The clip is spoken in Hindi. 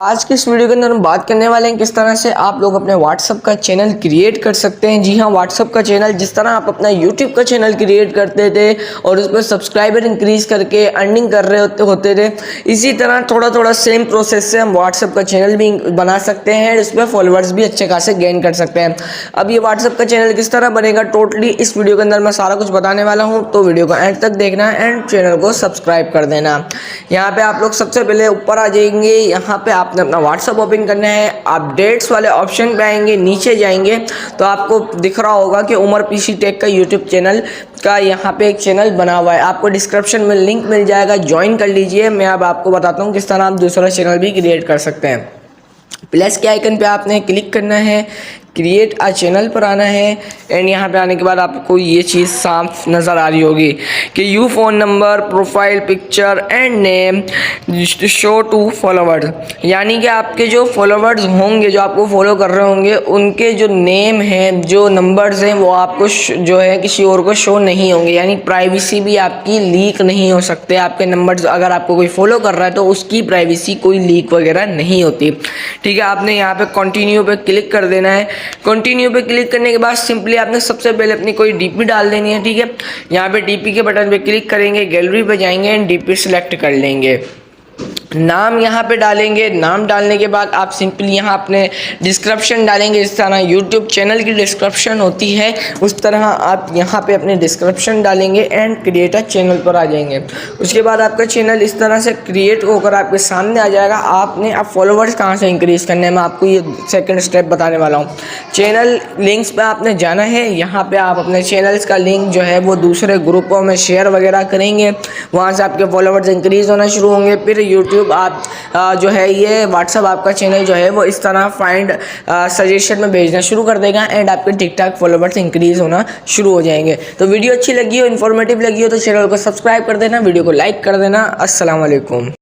आज के इस वीडियो के अंदर हम बात करने वाले हैं किस तरह से आप लोग अपने व्हाट्सअप का चैनल क्रिएट कर सकते हैं। जी हाँ, व्हाट्सअप का चैनल जिस तरह आप अपना यूट्यूब का चैनल क्रिएट करते थे और उस पर सब्सक्राइबर इंक्रीज करके अर्निंग कर रहे होते थे, इसी तरह थोड़ा थोड़ा सेम प्रोसेस से हम व्हाट्सअप का चैनल भी बना सकते हैं और इस पर फॉलोअर्स भी अच्छे खासे गेन कर सकते हैं। अब ये व्हाट्सअप का चैनल किस तरह बनेगा टोटली इस वीडियो के अंदर मैं सारा कुछ बताने वाला हूँ, तो वीडियो को एंड तक देखना एंड चैनल को सब्सक्राइब कर देना। यहाँ पे आप लोग सबसे पहले ऊपर आ जाएंगे, यहाँ पे आपने अपना व्हाट्सअप ओपन करना है, अपडेट्स वाले ऑप्शन पे आएंगे, नीचे जाएंगे तो आपको दिख रहा होगा कि उमर पीसी टेक का यूट्यूब चैनल का यहाँ पे एक चैनल बना हुआ है। आपको डिस्क्रिप्शन में लिंक मिल जाएगा, ज्वाइन कर लीजिए। मैं अब आपको बताता हूँ किस तरह आप दूसरा चैनल भी क्रिएट कर सकते हैं। प्लस के आइकन पे आपने क्लिक करना है, क्रिएट अ चैनल पर आना है एंड यहाँ पे आने के बाद आपको ये चीज़ साफ नज़र आ रही होगी कि you phone number, profile picture and name show to followers, यानी कि आपके जो फॉलोवर्स होंगे, जो आपको फॉलो कर रहे होंगे, उनके जो नेम हैं, जो नंबर्स हैं, वो आपको जो है किसी और को शो नहीं होंगे। यानी प्राइवेसी भी आपकी लीक नहीं हो सकते। आपके नंबर्स अगर आपको कोई फॉलो कर रहा है तो उसकी प्राइवेसी कोई लीक वगैरह नहीं होती। ठीक है, आपने यहाँ पे कंटिन्यू पे क्लिक कर देना है। कंटिन्यू पे क्लिक करने के बाद सिंपली आपने सबसे पहले अपनी कोई डीपी डाल देनी है। ठीक है, यहाँ पे डीपी के बटन पे क्लिक करेंगे, गैलरी पे जाएंगे एंड डीपी सेलेक्ट कर लेंगे। नाम यहाँ पे डालेंगे। नाम डालने के बाद आप सिंपली यहाँ अपने डिस्क्रिप्शन डालेंगे। इस तरह यूट्यूब चैनल की डिस्क्रिप्शन होती है उस तरह आप यहाँ पे अपने डिस्क्रिप्शन डालेंगे एंड क्रिएट अ चैनल पर आ जाएंगे। उसके बाद आपका चैनल इस तरह से क्रिएट होकर आपके सामने आ जाएगा। आपने अब फॉलोवर्स कहाँ से इंक्रीज़ करने हैं मैं आपको ये सेकेंड स्टेप बताने वाला हूँ। चैनल लिंक्स पर आपने जाना है। यहाँ पर आप अपने चैनल्स का लिंक जो है वो दूसरे ग्रुपों में शेयर वगैरह करेंगे, वहाँ से आपके फॉलोवर्स इंक्रीज़ होना शुरू होंगे। फिर यूट्यूब आप जो है ये व्हाट्सअप आपका चैनल जो है वो इस तरह फाइंड सजेशन में भेजना शुरू कर देगा एंड आपके ठीक ठाक फॉलोवर्स इंक्रीज होना शुरू हो जाएंगे। तो वीडियो अच्छी लगी हो, इन्फॉर्मेटिव लगी हो तो चैनल को सब्सक्राइब कर देना, वीडियो को लाइक कर देना। अस्सलाम वालेकुम।